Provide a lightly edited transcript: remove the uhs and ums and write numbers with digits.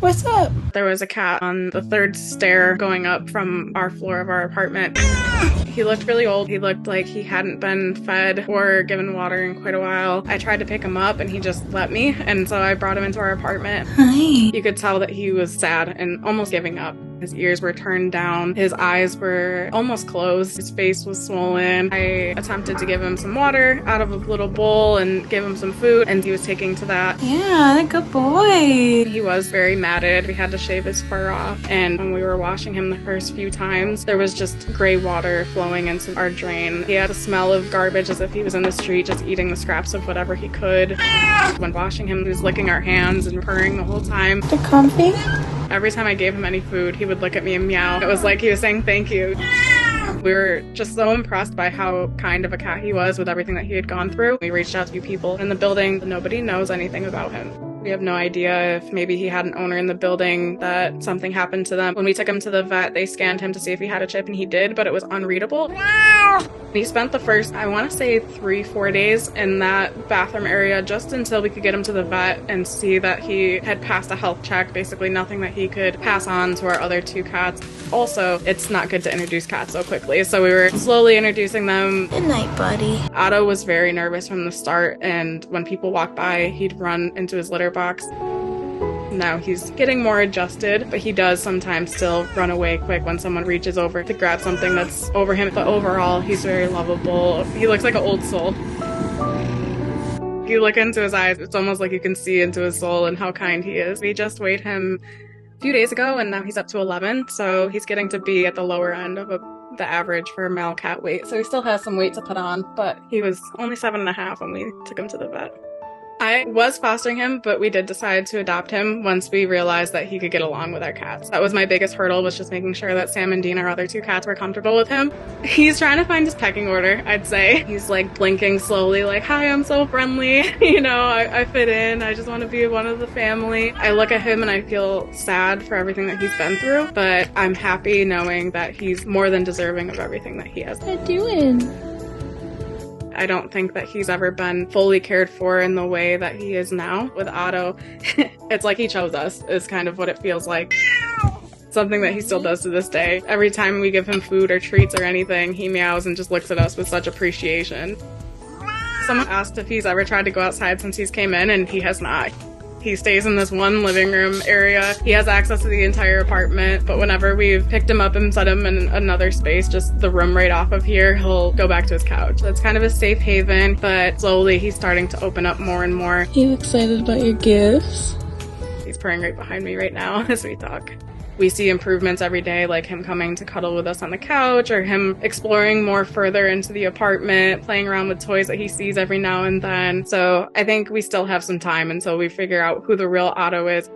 What's up? There was a cat on the third stair going up from our floor of our apartment. He looked really old. He looked like he hadn't been fed or given water in quite a while. I tried to pick him up and he just let me, and so I brought him into our apartment. Hi. You could tell that he was sad and almost giving up. His ears were turned down. His eyes were almost closed. His face was swollen. I attempted to give him some water out of a little bowl and give him some food, and he was taking to that. Yeah, good boy. He was very matted. We had to shave his fur off, and when we were washing him the first few times, there was just gray water flowing into our drain. He had a smell of garbage as if he was in the street just eating the scraps of whatever he could. When washing him, he was licking our hands and purring the whole time. They're comfy. Every time I gave him any food, he would look at me and meow. It was like he was saying thank you. We were just so impressed by how kind of a cat he was with everything that he had gone through. We reached out to people in the building. Nobody knows anything about him. We have no idea if maybe he had an owner in the building that something happened to them. When we took him to the vet, they scanned him to see if he had a chip, and he did, but it was unreadable. He spent the first, I want to say 3-4 days in that bathroom area just until we could get him to the vet and see that he had passed a health check, basically nothing that he could pass on to our other 2 cats. Also, it's not good to introduce cats so quickly, so we were slowly introducing them. Good night, buddy. Otto was very nervous from the start, and when people walked by, he'd run into his litter box. Now he's getting more adjusted, but he does sometimes still run away quick when someone reaches over to grab something that's over him. But overall, he's very lovable. He looks like an old soul. You look into his eyes, it's almost like you can see into his soul and how kind he is. We just weighed him a few days ago, and now he's up to 11, so he's getting to be at the lower end of the average for a male cat weight. So he still has some weight to put on, but he was only 7.5 when we took him to the vet. I was fostering him, but we did decide to adopt him once we realized that he could get along with our cats. That was my biggest hurdle, was just making sure that Sam and Dean, our other 2 cats, were comfortable with him. He's trying to find his pecking order, I'd say. He's like blinking slowly, like, hi, I'm so friendly. You know, I fit in. I just want to be one of the family. I look at him and I feel sad for everything that he's been through, but I'm happy knowing that he's more than deserving of everything that he has. What are you doing? I don't think that he's ever been fully cared for in the way that he is now. With Otto, it's like he chose us, is kind of what it feels like. Something that he still does to this day. Every time we give him food or treats or anything, he meows and just looks at us with such appreciation. Someone asked if he's ever tried to go outside since he's came in, and he has not. He stays in this one living room area. He has access to the entire apartment, but whenever we've picked him up and set him in another space, just the room right off of here, he'll go back to his couch. That's kind of a safe haven, but slowly he's starting to open up more and more. You excited about your gifts? He's purring right behind me right now as we talk. We see improvements every day, like him coming to cuddle with us on the couch, or him exploring more further into the apartment, playing around with toys that he sees every now and then. So I think we still have some time until we figure out who the real Otto is.